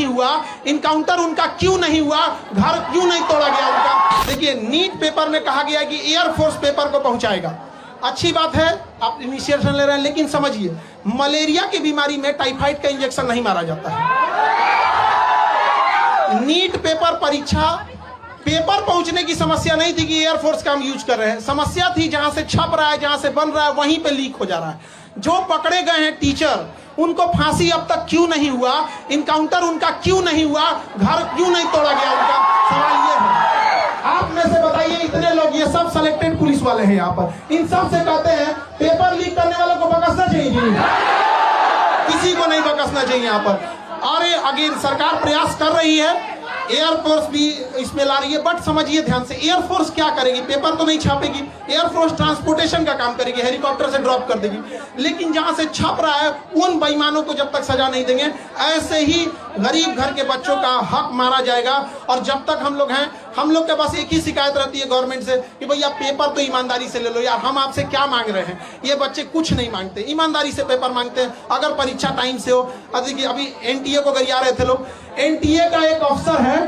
नहीं हुआ, इनकाउंटर उनका क्यों नहीं हुआ, घर क्यों नहीं तोड़ा गया उनका। देखिए, नीट पेपर में कहा गया कि एयरफोर्स पेपर को पहुंचाएगा। अच्छी बात है, आप इनिशिएशन ले रहे हैं, लेकिन समझिए मलेरिया की बीमारी में टाइफाइड का इंजेक्शन नहीं मारा जाता है। नीट पेपर परीक्षा पेपर पहुंचने की समस्या नहीं थी कि एयरफोर्स का हम यूज कर रहे हैं, समस्या थी जहां से छप रहा है, जहां से बन रहा है, वहीं पे लीक हो जा रहा है। जो पकड़े गए हैं टीचर, उनको फांसी अब तक क्यों नहीं हुआ, इनकाउंटर उनका क्यों नहीं हुआ, घर क्यों नहीं तोड़ा गया उनका, सवाल ये है। आप में से बताइए, इतने लोग, ये सब सिलेक्टेड पुलिस वाले हैं यहाँ पर, इन सब से कहते हैं पेपर लीक करने वालों को बकसना चाहिए, किसी को नहीं बकसना चाहिए यहाँ पर। और अगेन सरकार प्रयास कर रही है, एयरफोर्स भी इसमें ला रही है, बट समझिए ध्यान से, एयरफोर्स क्या करेगी, पेपर तो नहीं छापेगी, एयरफोर्स ट्रांसपोर्टेशन का काम करेगी, हेलीकॉप्टर से ड्रॉप कर देगी। लेकिन जहां से छप रहा है उन बेईमानों को जब तक सजा नहीं देंगे, ऐसे ही गरीब घर के बच्चों का हक मारा जाएगा। और जब तक हम लोग हैं, हम लोग के पास एक ही शिकायत रहती है गवर्नमेंट से कि भैया पेपर तो ईमानदारी से ले लो यार, हम आपसे क्या मांग रहे हैं। ये बच्चे कुछ नहीं मांगते, ईमानदारी से पेपर मांगते हैं, अगर परीक्षा टाइम से हो। देखिए, अभी एनटीए को गरिया रहे थे लोग, एनटीए का एक अफसर है,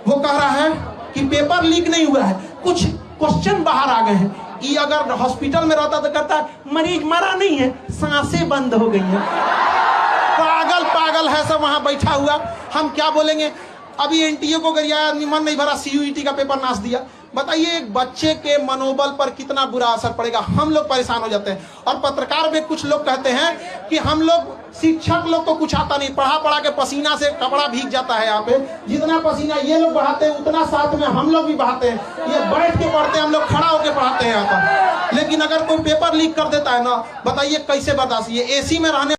वो कह रहा है कि पेपर लीक नहीं हुआ है, कुछ क्वेश्चन बाहर आ गए हैं। ये अगर हॉस्पिटल में रहता तो कहता मरीज मरा नहीं है, सांसें बंद हो गई हैं। पागल पागल है सब वहां बैठा हुआ, हम क्या बोलेंगे। अभी एनटीए को गरियाया, निमन नहीं भरा, सीयूईटी का पेपर नाश दिया। बताइए एक बच्चे के मनोबल पर कितना बुरा असर पड़ेगा, हम लोग परेशान हो जाते हैं। और पत्रकार में कुछ लोग कहते हैं कि हम लोग, शिक्षक लोग को कुछ आता नहीं, पढ़ा पढ़ा के पसीना से कपड़ा भीग जाता है। यहाँ पे जितना पसीना ये लोग बहाते हैं, उतना साथ में हम लोग भी बहाते हैं। ये बैठ के पढ़ते हैं, हम लोग खड़ा होकर पढ़ाते हैं यहाँ पर। लेकिन अगर कोई पेपर लीक कर देता है ना, बताइए कैसे बर्दाश्त। ये एसी में रहने